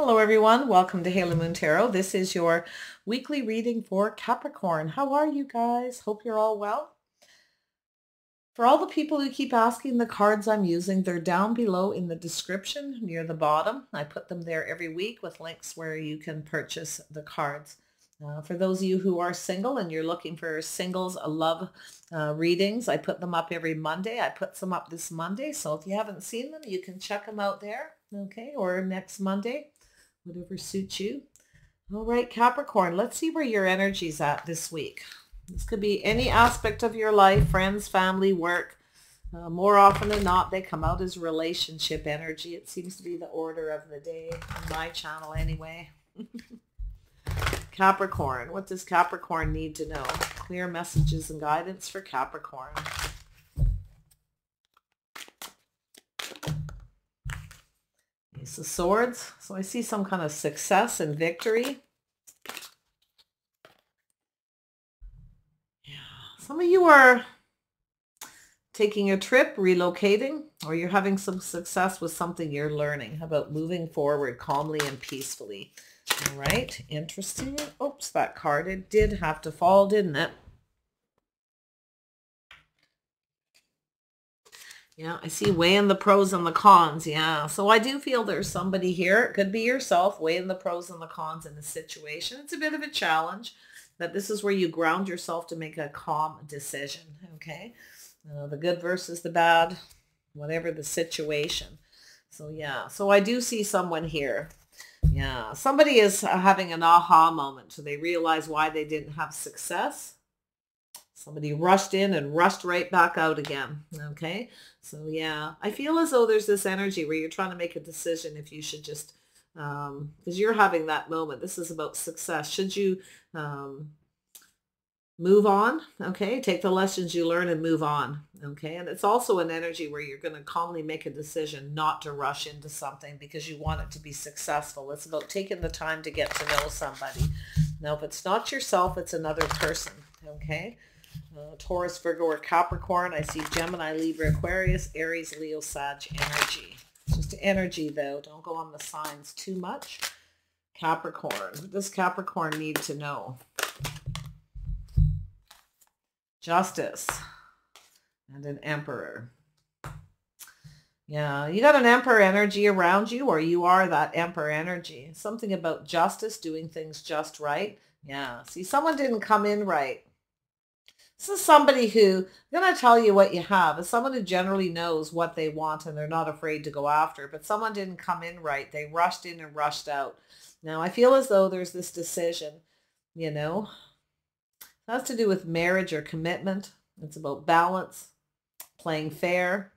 Hello everyone, welcome to Halo Moon Tarot. This is your weekly reading for Capricorn. How are you guys? Hope you're all well. For all the people who keep asking, the cards I'm using, they're down below in the description near the bottom. I put them there every week with links where you can purchase the cards. For those of you who are single and you're looking for singles love readings, I put them up every Monday. I put some up this Monday, so if you haven't seen them, you can check them out there, okay, or next Monday. Whatever suits you. All right, Capricorn, let's see where your energy's at this week. This could be any aspect of your life, friends, family, work. More often than not, they come out as relationship energy. It seems to be the order of the day on my channel anyway. Capricorn, what does Capricorn need to know? Clear messages and guidance for Capricorn. Ace of Swords. So I see some kind of success and victory. Yeah. Some of you are taking a trip, relocating, or you're having some success with something you're learning. How about moving forward calmly and peacefully? All right. Interesting. Oops, that card, it did have to fall, didn't it? Yeah, I see weighing the pros and the cons. Yeah, so I do feel there's somebody here. It could be yourself weighing the pros and the cons in the situation. It's a bit of a challenge, but this is where you ground yourself to make a calm decision, okay? The good versus the bad, whatever the situation. So yeah, so I do see someone here. Yeah, somebody is having an aha moment. So they realize why they didn't have success. Somebody rushed in and rushed right back out again. Okay. So yeah, I feel as though there's this energy where you're trying to make a decision if you should just, because you're having that moment. This is about success. Should you move on? Okay. Take the lessons you learn and move on. Okay. And it's also an energy where you're going to calmly make a decision not to rush into something because you want it to be successful. It's about taking the time to get to know somebody. Now, if it's not yourself, it's another person. Okay. Taurus, Virgo, or Capricorn. I see Gemini, Libra, Aquarius, Aries, Leo, Sag energy. It's just energy though. Don't go on the signs too much. Capricorn. What does Capricorn need to know? Justice and an Emperor. Yeah, you got an Emperor energy around you, or you are that Emperor energy. Something about justice, doing things just right. Yeah, see, someone didn't come in right. This is somebody who, I'm going to tell you what you have, is someone who generally knows what they want and they're not afraid to go after, but someone didn't come in right. They rushed in and rushed out. Now, I feel as though there's this decision, you know, it has to do with marriage or commitment. It's about balance, playing fair.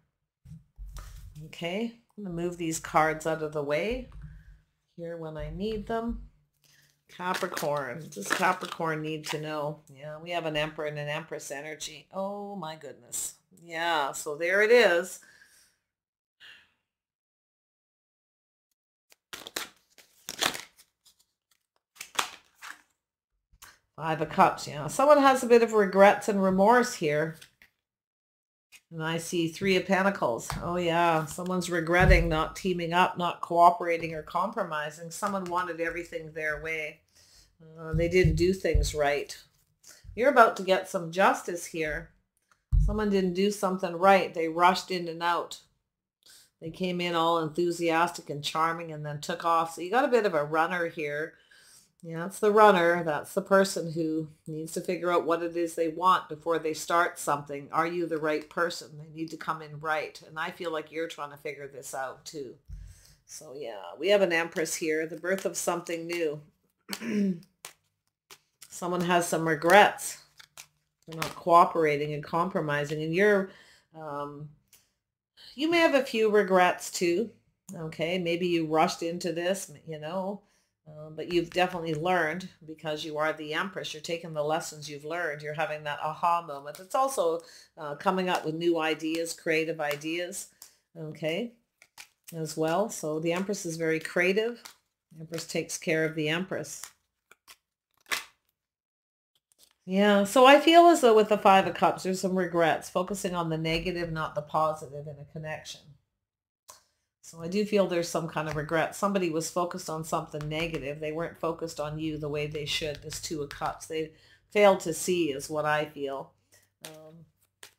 Okay, I'm going to move these cards out of the way here when I need them. Capricorn. What does Capricorn need to know? Yeah, we have an Emperor and an Empress energy. Oh my goodness. Yeah, so there it is. Five of Cups. Yeah, someone has a bit of regrets and remorse here. And I see Three of Pentacles. Oh yeah, someone's regretting not teaming up, not cooperating or compromising. Someone wanted everything their way. They didn't do things right. You're about to get some justice here. Someone didn't do something right. They rushed in and out. They came in all enthusiastic and charming and then took off. So you got a bit of a runner here. Yeah, it's the runner. That's the person who needs to figure out what it is they want before they start something. Are you the right person? They need to come in right. And I feel like you're trying to figure this out too. So yeah, we have an Empress here, the birth of something new. Someone has some regrets for not cooperating and compromising. And you're, you may have a few regrets too. Okay, maybe you rushed into this, you know. But you've definitely learned because you are the Empress. You're taking the lessons you've learned. You're having that aha moment. It's also coming up with new ideas, creative ideas, okay, as well. So the Empress is very creative. The Empress takes care of the Empress. Yeah, so I feel as though with the Five of Cups, there's some regrets, focusing on the negative, not the positive in a connection. So I do feel there's some kind of regret. Somebody was focused on something negative. They weren't focused on you the way they should. This Two of Cups. They failed to see is what I feel.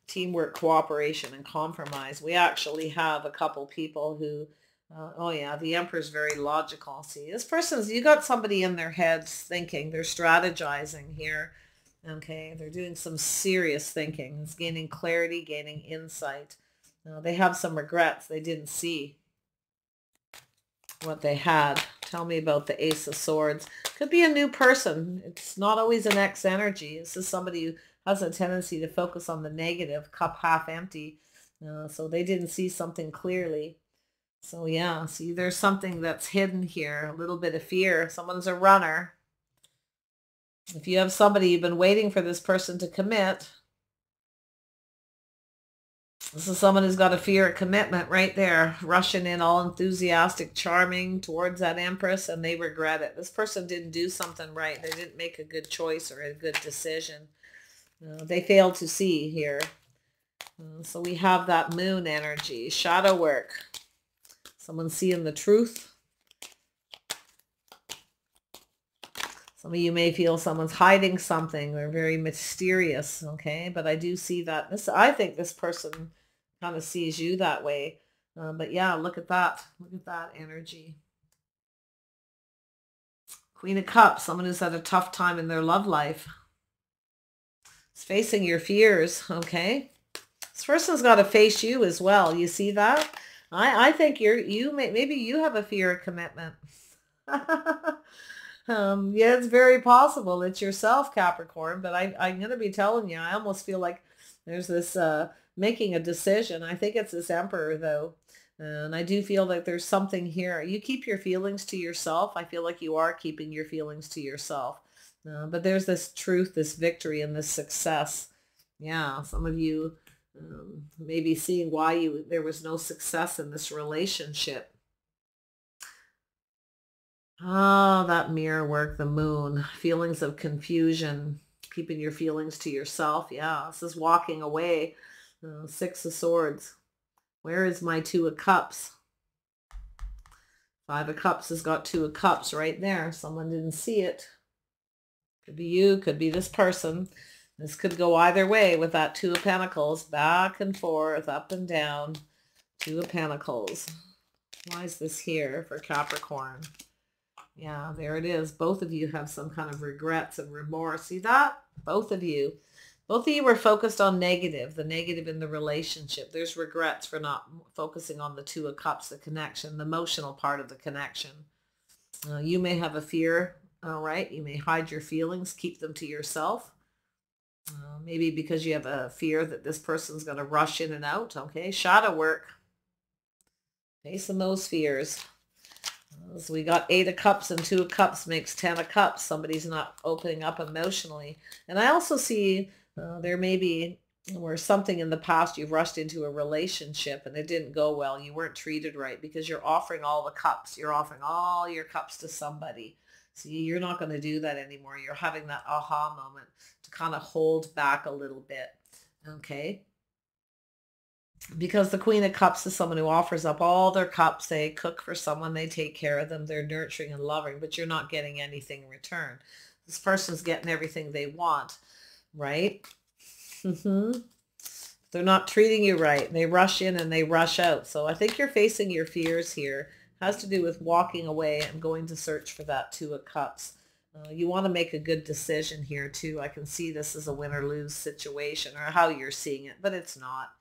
Teamwork, cooperation, and compromise. We actually have a couple people who, oh yeah, the Emperor's very logical. See, this person's, you got somebody in their heads thinking, they're strategizing here. Okay, they're doing some serious thinking. It's gaining clarity, gaining insight. They have some regrets they didn't see what they had. Tell me about the Ace of Swords. Could be a new person. It's not always an ex energy. This is somebody who has a tendency to focus on the negative, cup half empty. So they didn't see something clearly. So yeah, see, there's something that's hidden here. A little bit of fear. Someone's a runner. If you have somebody, you've been waiting for this person to commit. This is someone who's got a fear of commitment right there, rushing in all enthusiastic, charming towards that Empress, and they regret it. This person didn't do something right. They didn't make a good choice or a good decision. They failed to see here. So we have that Moon energy, shadow work. Someone seeing the truth. Some of you may feel someone's hiding something. They're very mysterious, okay? But I do see that. I think this person kind of sees you that way. But yeah, look at that. Look at that energy. Queen of Cups, someone who's had a tough time in their love life. It's facing your fears, okay? This person's got to face you as well. You see that? I think maybe you have a fear of commitment. Yeah, it's very possible it's yourself, Capricorn, but I'm going to be telling you, I almost feel like there's this making a decision. I think it's this Emperor, though. And I do feel like there's something here. You keep your feelings to yourself. I feel like you are keeping your feelings to yourself. But there's this truth, this victory, and this success. Yeah, some of you may be seeing why there was no success in this relationship. Oh, that mirror work, the Moon, feelings of confusion, keeping your feelings to yourself. Yeah, this is walking away. Six of Swords. Where is my Two of Cups? Five of Cups has got Two of Cups right there. Someone didn't see it. Could be you, could be this person. This could go either way with that Two of Pentacles, back and forth, up and down. Two of Pentacles. Why is this here for Capricorn? Yeah, there it is. Both of you have some kind of regrets and remorse. See that? Both of you. Both of you were focused on negative, the negative in the relationship. There's regrets for not focusing on the Two of Cups, the connection, the emotional part of the connection. You may have a fear, all right? You may hide your feelings, keep them to yourself. Maybe because you have a fear that this person's going to rush in and out, okay? Shadow work. Facing those fears. So we got Eight of Cups and Two of Cups makes 10 of Cups. Somebody's not opening up emotionally. And I also see there may be where something in the past you've rushed into a relationship and it didn't go well. You weren't treated right because you're offering all the cups. You're offering all your cups to somebody. See, you're not going to do that anymore. You're having that aha moment to kind of hold back a little bit. Okay. Because the Queen of Cups is someone who offers up all their cups. They cook for someone. They take care of them. They're nurturing and loving, but you're not getting anything in return. This person's getting everything they want, right? They're not treating you right. They rush in and they rush out. So I think you're facing your fears here. It has to do with walking away and going to search for that Two of Cups. You want to make a good decision here too. I can see this as a win or lose situation, or how you're seeing it, but it's not.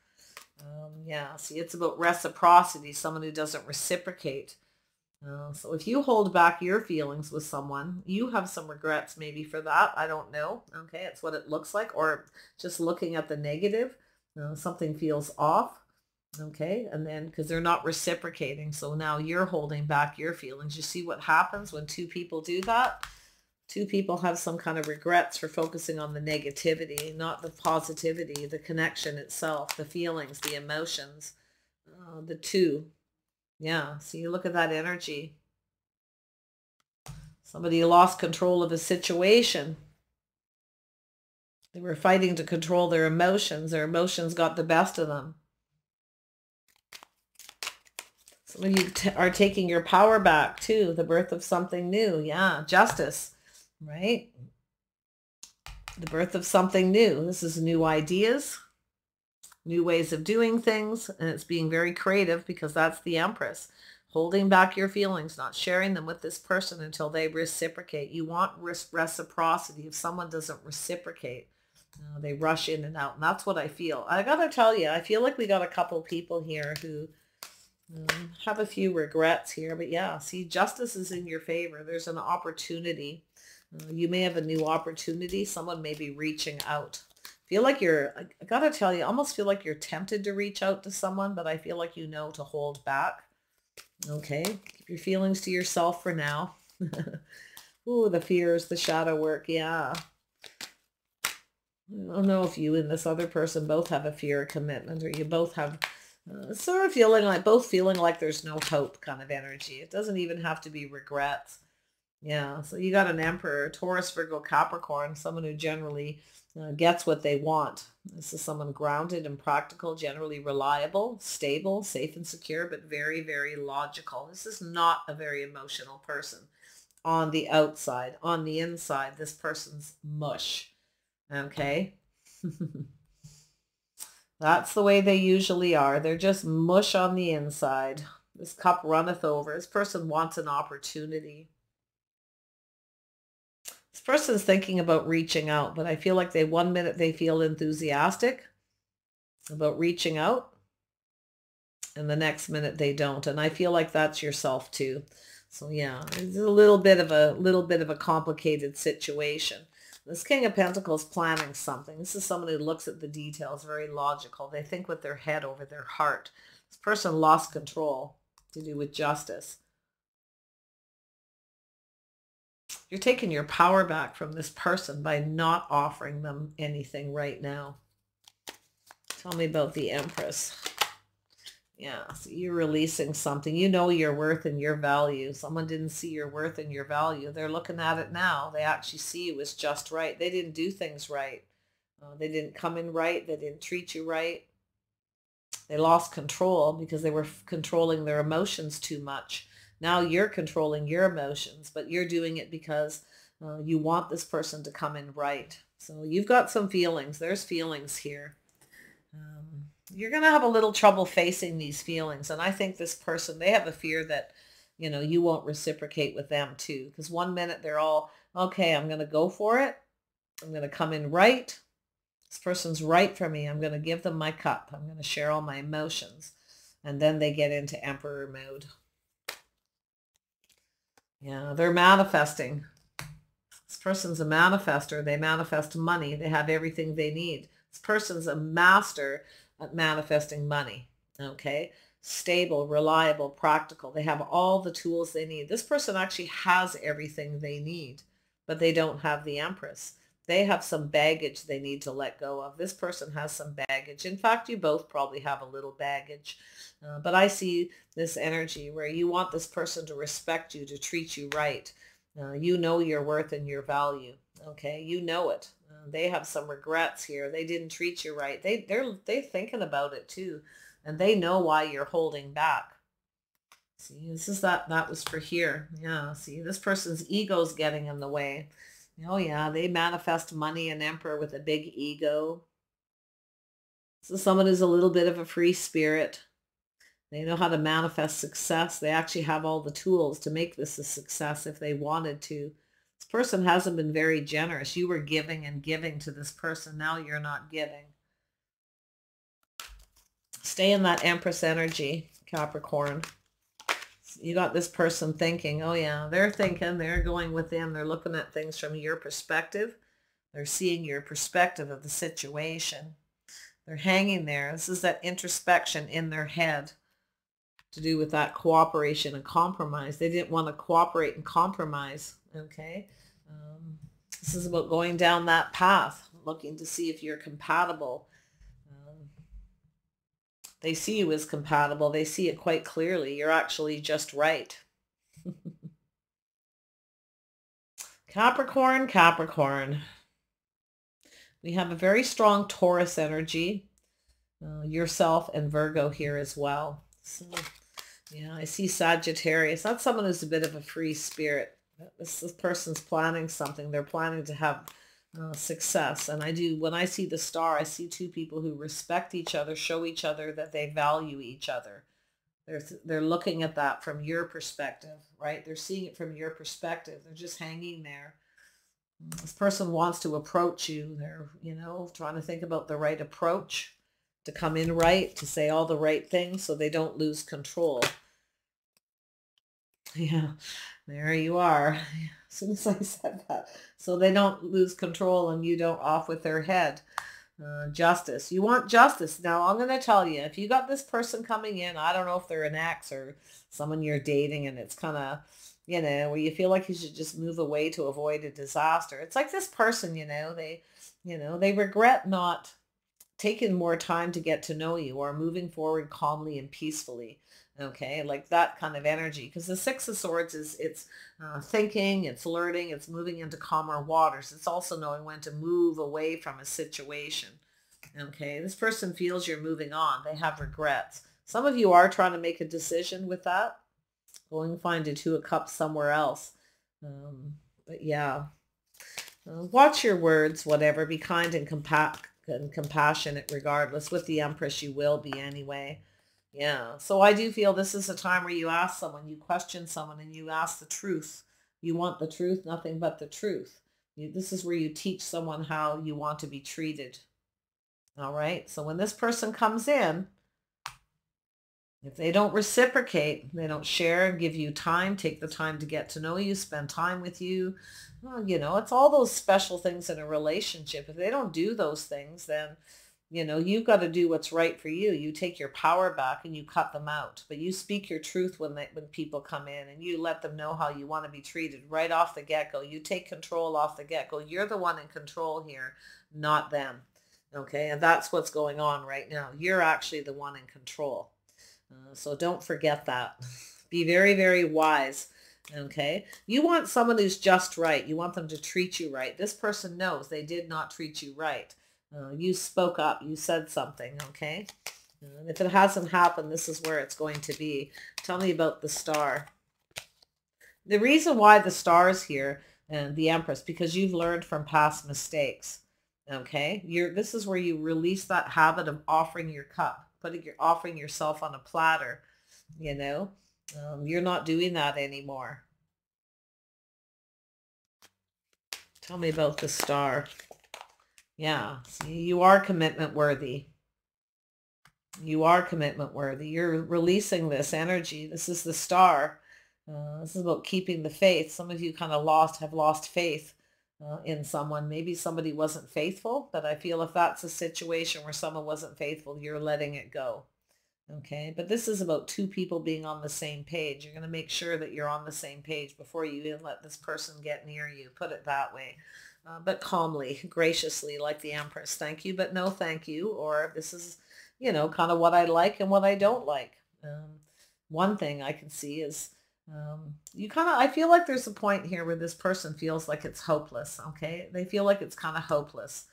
Yeah, see, it's about reciprocity, someone who doesn't reciprocate. So if you hold back your feelings with someone, you have some regrets maybe for that. I don't know. Okay, it's what it looks like. Or just looking at the negative, something feels off. Okay, and then because they're not reciprocating. So now you're holding back your feelings. You see what happens when two people do that? Two people have some kind of regrets for focusing on the negativity, not the positivity, the connection itself, the feelings, the emotions, the two. Yeah, so you look at that energy. Somebody lost control of a situation. They were fighting to control their emotions. Their emotions got the best of them. Some of you are taking your power back too. The birth of something new. Yeah, justice, right? The birth of something new. This is new ideas, new ways of doing things, and it's being very creative because that's the Empress. Holding back your feelings, not sharing them with this person until they reciprocate. You want reciprocity. If someone doesn't reciprocate, they rush in and out. And that's what I feel. I got to tell you, I feel like we got a couple people here who have a few regrets here. But yeah, see, justice is in your favor. There's an opportunity. You may have a new opportunity. Someone may be reaching out. Feel like I got to tell you, I almost feel like you're tempted to reach out to someone, but I feel like you know to hold back. Okay, keep your feelings to yourself for now. Ooh, the fears, the shadow work, yeah. I don't know if you and this other person both have a fear of commitment, or you both have sort of both feeling like there's no hope kind of energy. It doesn't even have to be regrets. Yeah, so you got an Emperor, Taurus, Virgo, Capricorn, someone who generally gets what they want. This is someone grounded and practical, generally reliable, stable, safe and secure, but very, very logical. This is not a very emotional person on the outside. On the inside, this person's mush. Okay? That's the way they usually are. They're just mush on the inside. This cup runneth over. This person wants an opportunity. This person's thinking about reaching out, but I feel like one minute they feel enthusiastic about reaching out, and the next minute they don't. And I feel like that's yourself too. So yeah, it's a little bit of a complicated situation. This King of Pentacles planning something. This is someone who looks at the details, very logical. They think with their head over their heart. This person lost control to do with justice. You're taking your power back from this person by not offering them anything right now. Tell me about the Empress. Yeah, so you're releasing something. You know your worth and your value. Someone didn't see your worth and your value. They're looking at it now. They actually see you as just right. They didn't do things right. They didn't come in right. They didn't treat you right. They lost control because they were controlling their emotions too much. Now you're controlling your emotions, but you're doing it because you want this person to come in right. So you've got some feelings. There's feelings here. You're going to have a little trouble facing these feelings. And I think this person, they have a fear that, you won't reciprocate with them too. Because one minute they're all, okay, I'm going to go for it. I'm going to come in right. This person's right for me. I'm going to give them my cup. I'm going to share all my emotions. And then they get into Emperor mode. Yeah, they're manifesting. This person's a manifester. They manifest money. They have everything they need. This person's a master at manifesting money. Okay? Stable, reliable, practical. They have all the tools they need. This person actually has everything they need, but they don't have the Empress. They have some baggage they need to let go of. This person has some baggage. In fact, you both probably have a little baggage. But I see this energy where you want this person to respect you, to treat you right. You know your worth and your value. Okay, you know it. They have some regrets here. They didn't treat you right. They're thinking about it too, and they know why you're holding back. See, this is that was for here. Yeah. See, this person's ego's getting in the way. Oh yeah, they manifest money and Emperor with a big ego. So someone who's a little bit of a free spirit. They know how to manifest success. They actually have all the tools to make this a success if they wanted to. This person hasn't been very generous. You were giving and giving to this person. Now you're not giving. Stay in that Empress energy, Capricorn. You got this person thinking, oh yeah, they're thinking, they're going within. They're looking at things from your perspective. They're seeing your perspective of the situation. They're hanging there. This is that introspection in their head to do with that cooperation and compromise. They didn't want to cooperate and compromise. Okay. This is about going down that path, looking to see if you're compatible. They see you as compatible. They see it quite clearly. You're actually just right. Capricorn, Capricorn. We have a very strong Taurus energy. Yourself and Virgo here as well. So Yeah, I see Sagittarius. That's someone who's a bit of a free spirit. This person's planning something. They're planning to have success. And when I see the star, I see two people who respect each other, show each other that they value each other. They're looking at that from your perspective, right? They're seeing it from your perspective. They're just hanging there. This person wants to approach you. They're, trying to think about the right approach, to come in right, to say all the right things so they don't lose control. Yeah, there you are. As soon as I said that. So they don't lose control and you don't off with their head. Justice. You want justice. Now, I'm going to tell you, if you got this person coming in, I don't know if they're an ex or someone you're dating, and it's kind of, where you feel like you should just move away to avoid a disaster. It's like this person, they regret not taking more time to get to know you or moving forward calmly and peacefully. Okay, like that kind of energy, because the Six of Swords it's thinking, it's learning, it's moving into calmer waters. It's also knowing when to move away from a situation. Okay, this person feels you're moving on. They have regrets. Some of you are trying to make a decision with that. Go and find a Two of Cups somewhere else. But yeah, watch your words, whatever. Be kind and compassionate regardless. With the Empress, you will be anyway. Yeah. So I do feel this is a time where you ask someone, you question someone, and you ask the truth. You want the truth, nothing but the truth. This is where you teach someone how you want to be treated. All right. So when this person comes in, if they don't reciprocate, they don't share and give you time, take the time to get to know you, spend time with you. Well, it's all those special things in a relationship. If they don't do those things, then you've got to do what's right for you. You take your power back and you cut them out. But you speak your truth when people come in, and you let them know how you want to be treated right off the get-go. You take control off the get-go. You're the one in control here, not them. Okay, and that's what's going on right now. You're actually the one in control. So don't forget that. Be very, very wise. Okay, you want someone who's just right. You want them to treat you right. This person knows they did not treat you right. You spoke up. You said something, okay? And if it hasn't happened, this is where it's going to be. Tell me about the star. The reason why the star is here and the Empress, because you've learned from past mistakes, okay? This is where you release that habit of offering your cup, offering yourself on a platter, You're not doing that anymore. Tell me about the star. Yeah, see, you are commitment worthy. You are commitment worthy. You're releasing this energy. This is the star. This is about keeping the faith. Some of you kind of have lost faith in someone. Maybe somebody wasn't faithful, but I feel if that's a situation where someone wasn't faithful, you're letting it go. Okay, but this is about two people being on the same page. You're going to make sure that you're on the same page before you even let this person get near you. Put it that way. But calmly, graciously, like the Empress. Thank you, but no thank you. Or this is, kind of what I like and what I don't like. One thing I can see is I feel like there's a point here where this person feels like it's hopeless. Okay, they feel like it's kind of hopeless.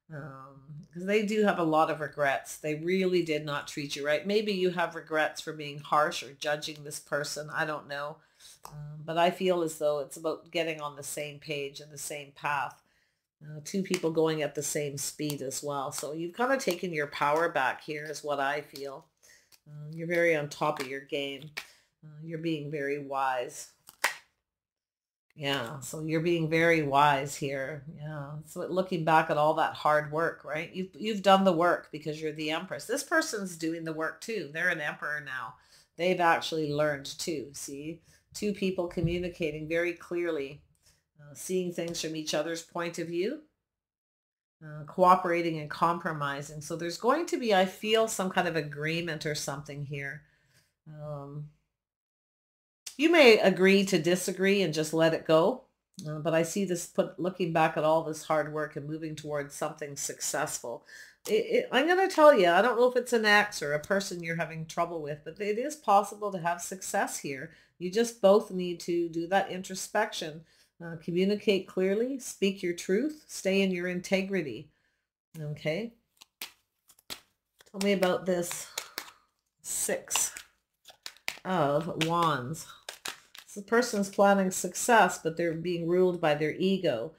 Because they do have a lot of regrets. They really did not treat you right. Maybe you have regrets for being harsh or judging this person. I don't know. But I feel as though it's about getting on the same page and the same path. Two people going at the same speed as well. So you've kind of taken your power back here is what I feel. You're very on top of your game. You're being very wise. Yeah, so you're being very wise here. Yeah, so looking back at all that hard work, right? You've done the work because you're the Empress. This person's doing the work too. They're an Emperor now. They've actually learned too. See, two people communicating very clearly, seeing things from each other's point of view, cooperating and compromising. So there's going to be, I feel, some kind of agreement or something here. You may agree to disagree and just let it go. But I see this looking back at all this hard work and moving towards something successful. I'm going to tell you, I don't know if it's an ex or a person you're having trouble with, but it is possible to have success here. You just both need to do that introspection, communicate clearly, speak your truth, stay in your integrity. Okay. Tell me about this 6 of Wands. This person's planning success, but they're being ruled by their ego.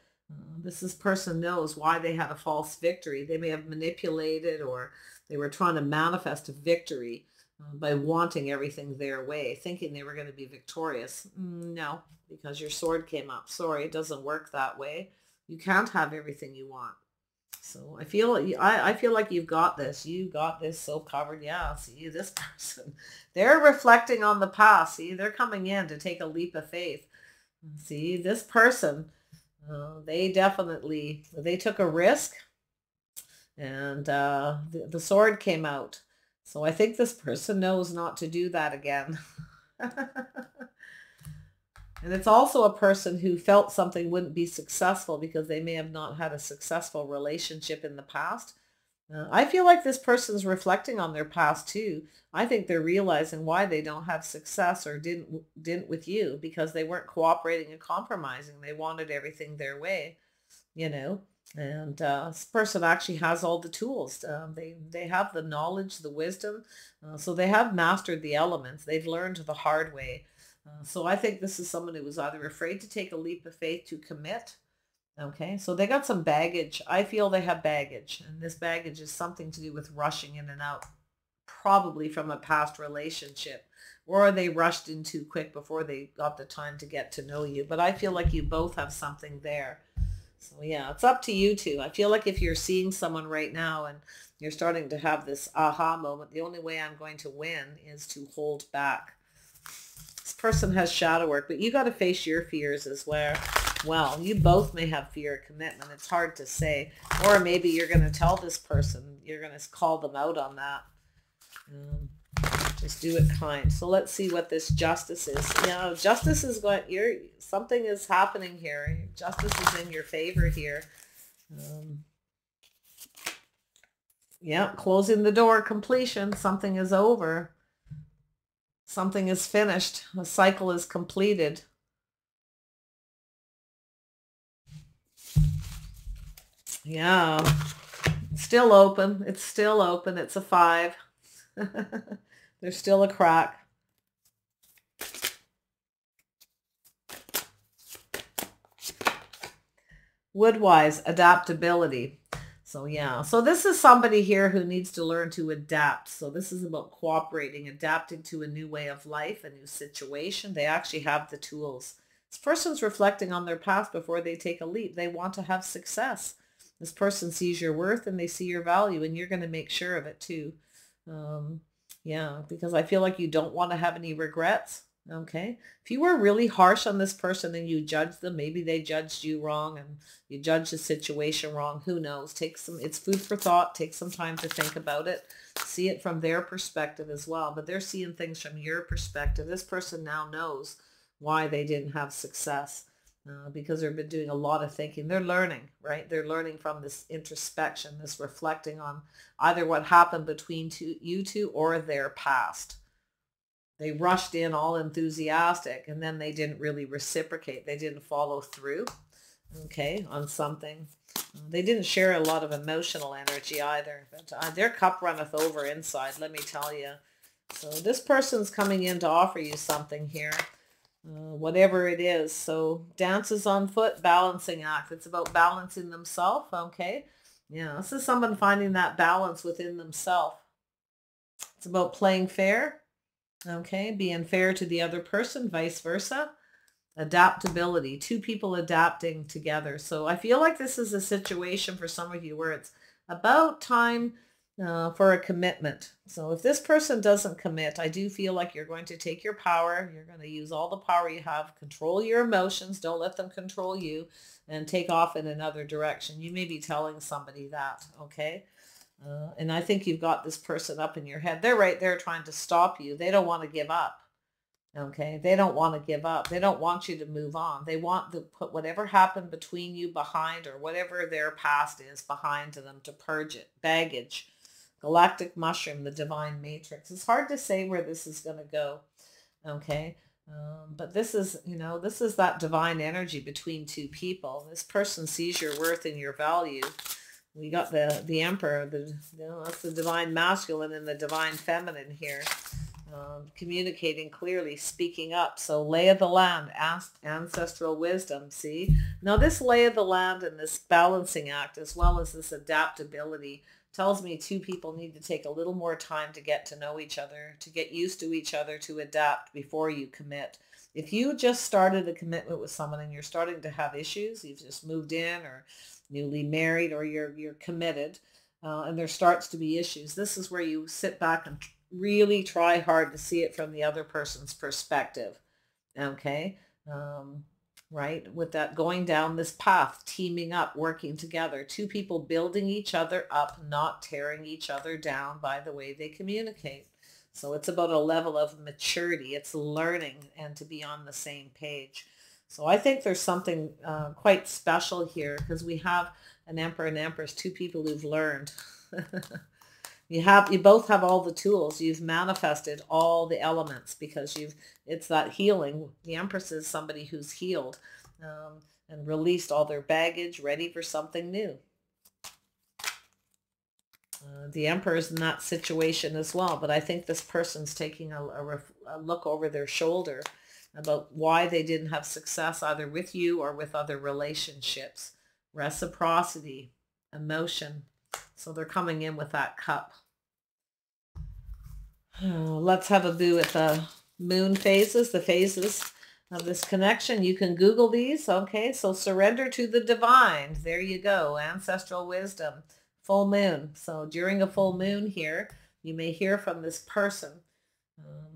This person knows why they had a false victory. They may have manipulated, or they were trying to manifest a victory by wanting everything their way, thinking they were going to be victorious. No, because your sword came up. Sorry, it doesn't work that way. You can't have everything you want. So I feel like you've got this. You got this so covered. Yeah, see, this person, they're reflecting on the past. See, they're coming in to take a leap of faith. See, this person, they took a risk, and the sword came out. So I think this person knows not to do that again. And it's also a person who felt something wouldn't be successful because they may have not had a successful relationship in the past. I feel like this person's reflecting on their past too. I think they're realizing why they don't have success, or didn't with you, because they weren't cooperating and compromising. They wanted everything their way, you know. And this person actually has all the tools. They have the knowledge, the wisdom. So they have mastered the elements. They've learned the hard way. So I think this is someone who was either afraid to take a leap of faith, to commit. Okay, so they got some baggage. I feel they have baggage, and this baggage is something to do with rushing in and out, probably from a past relationship, or they rushed in too quick before they got the time to get to know you. But I feel like you both have something there. So yeah, it's up to you two. I feel like if you're seeing someone right now and you're starting to have this aha moment, the only way I'm going to win is to hold back. This person has shadow work, but you got to face your fears as well. Well, you both may have fear of commitment. It's hard to say. Or maybe you're going to tell this person, you're going to call them out on that. Just do it kind. So let's see what this justice is. Yeah, justice is going, something is happening here. Justice is in your favor here. Yeah, closing the door, completion. Something is over. Something is finished. A cycle is completed. Yeah, it's still open. It's still open. It's a 5. There's still a crack. Woodwise, adaptability. So yeah, so this is somebody here who needs to learn to adapt. So this is about cooperating, adapting to a new way of life, a new situation. They actually have the tools. This person's reflecting on their past before they take a leap. They want to have success. This person sees your worth and they see your value, and you're going to make sure of it too. Yeah, because I feel like you don't want to have any regrets. Okay. If you were really harsh on this person and you judged them, maybe they judged you wrong and you judged the situation wrong. Who knows? It's food for thought. Take some time to think about it. See it from their perspective as well. But they're seeing things from your perspective. This person now knows why they didn't have success. Because they've been doing a lot of thinking. They're learning, right? They're learning from this introspection, this reflecting on either what happened between you two or their past. They rushed in all enthusiastic, and then they didn't really reciprocate. They didn't follow through, okay, on something. They didn't share a lot of emotional energy either. But their cup runneth over inside, let me tell you. So this person's coming in to offer you something here. Whatever it is. So dances on foot, balancing act. It's about balancing themselves. Okay. Yeah. This is someone finding that balance within themselves. It's about playing fair. Okay. Being fair to the other person, vice versa. Adaptability. Two people adapting together. So I feel like this is a situation for some of you where it's about time for a commitment. So if this person doesn't commit, I do feel like you're going to take your power. You're going to use all the power you have, control your emotions. Don't let them control you, and take off in another direction. You may be telling somebody that, okay? And I think you've got this person up in your head. They're right there trying to stop you. They don't want to give up. Okay, they don't want to give up. They don't want you to move on. They want to put whatever happened between you behind, or whatever their past is behind to them, to purge it. Baggage. Galactic mushroom, the divine matrix. It's hard to say where this is going to go. Okay. But this is, this is that divine energy between two people. This person sees your worth and your value. We got the emperor, that's the divine masculine and the divine feminine here. communicating clearly, speaking up. So lay of the land, ask ancestral wisdom. See, now this lay of the land and this balancing act, as well as this adaptability, tells me two people need to take a little more time to get to know each other, to get used to each other, to adapt before you commit. If you just started a commitment with someone and you're starting to have issues, you've just moved in or newly married, or you're committed, and there starts to be issues, this is where you sit back and really try hard to see it from the other person's perspective. Okay. Right, with that, going down this path, teaming up, working together, two people building each other up, not tearing each other down by the way they communicate. So it's about a level of maturity. It's learning and to be on the same page. So I think there's something quite special here, because we have an emperor and empress, two people who've learned. You both have all the tools. You've manifested all the elements because it's that healing. The Empress is somebody who's healed and released all their baggage, ready for something new. The Emperor is in that situation as well, but I think this person's taking a look over their shoulder about why they didn't have success either with you or with other relationships. Reciprocity, emotion. So they're coming in with that cup. Let's have a boo at the moon phases, the phases of this connection. You can Google these. Okay, so surrender to the divine. There you go. Ancestral wisdom. Full moon. So during a full moon here, you may hear from this person.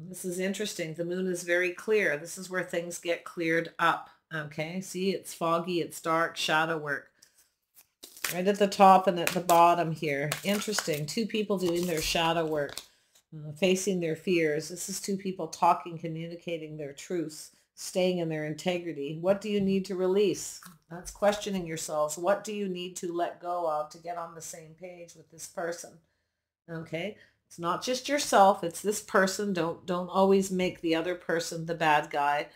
This is interesting. The moon is very clear. This is where things get cleared up. Okay, see, it's foggy, it's dark, shadow work. Right at the top and at the bottom here. Interesting. Two people doing their shadow work, facing their fears. This is two people talking, communicating their truths, staying in their integrity. What do you need to release? That's questioning yourselves. What do you need to let go of to get on the same page with this person? Okay. It's not just yourself. It's this person. Don't always make the other person the bad guy.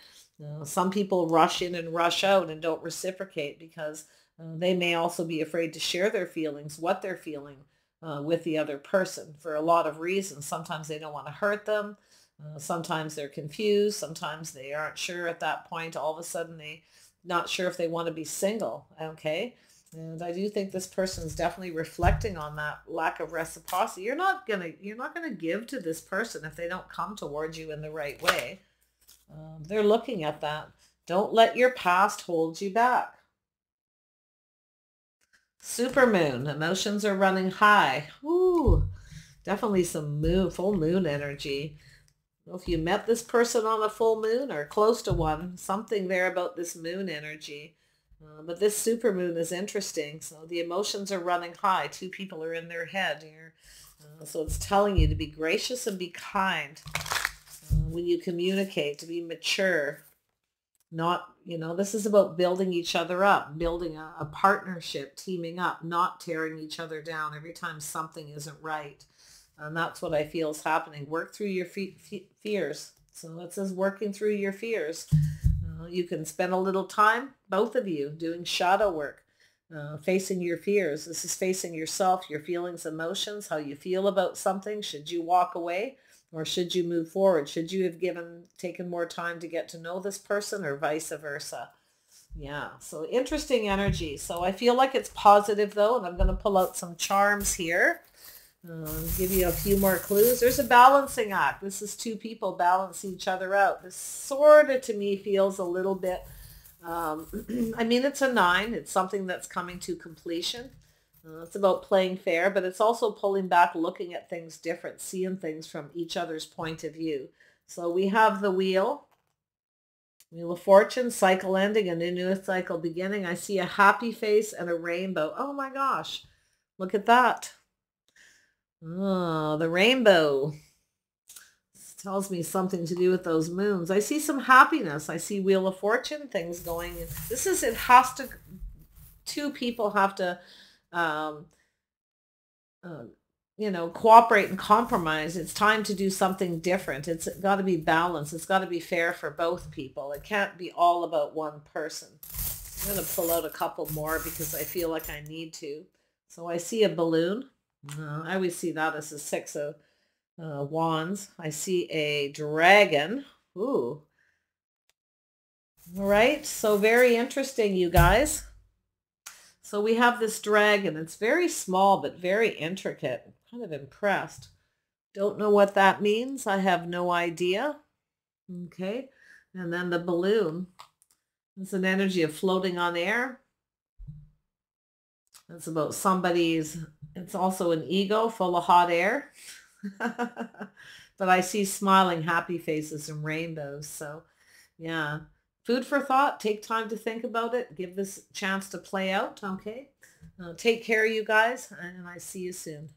Some people rush in and rush out and don't reciprocate because they may also be afraid to share their feelings, what they're feeling with the other person for a lot of reasons. Sometimes they don't want to hurt them. Sometimes they're confused. Sometimes they aren't sure at that point. All of a sudden, they're not sure if they want to be single. Okay. And I do think this person is definitely reflecting on that lack of reciprocity. You're not gonna give to this person if they don't come towards you in the right way. They're looking at that. Don't let your past hold you back. Supermoon, emotions are running high. Ooh, definitely some full moon energy. If you met this person on a full moon or close to one, something there about this moon energy. But this supermoon is interesting. So the emotions are running high. Two people are in their head here. So it's telling you to be gracious and be kind when you communicate, to be mature. Not, this is about building each other up, building a partnership, teaming up, not tearing each other down every time something isn't right. And that's what I feel is happening. Work through your fears. So it says working through your fears. You can spend a little time, both of you, doing shadow work, facing your fears. This is facing yourself, your feelings, emotions, how you feel about something. Should you walk away or should you move forward? Should you have taken more time to get to know this person or vice versa? Yeah, so interesting energy. So I feel like it's positive though, and I'm going to pull out some charms here. Give you a few more clues. There's a balancing act. This is two people balance each other out. This sort of, to me, feels a little bit, I mean, it's a 9. It's something that's coming to completion. It's about playing fair, but it's also pulling back, looking at things different, seeing things from each other's point of view. So we have the Wheel of Fortune, cycle ending, and a new cycle beginning. I see a happy face and a rainbow. Oh my gosh, look at that. Oh, the rainbow. This tells me something to do with those moons. I see some happiness. I see Wheel of Fortune, things going. Two people have to, cooperate and compromise. It's time to do something different. It's got to be balanced. It's got to be fair for both people. It can't be all about one person. I'm going to pull out a couple more because I feel like I need to. So I see a balloon. I always see that as a 6 Wands. I see a dragon. Ooh. All right. So very interesting, you guys. So we have this dragon. It's very small, but very intricate. I'm kind of impressed. Don't know what that means. I have no idea. Okay. And then the balloon. It's an energy of floating on air. It's about somebody's, it's also an ego full of hot air. But I see smiling, happy faces and rainbows. So yeah, food for thought. Take time to think about it. Give this chance to play out. Okay. Take care, you guys, and I see you soon.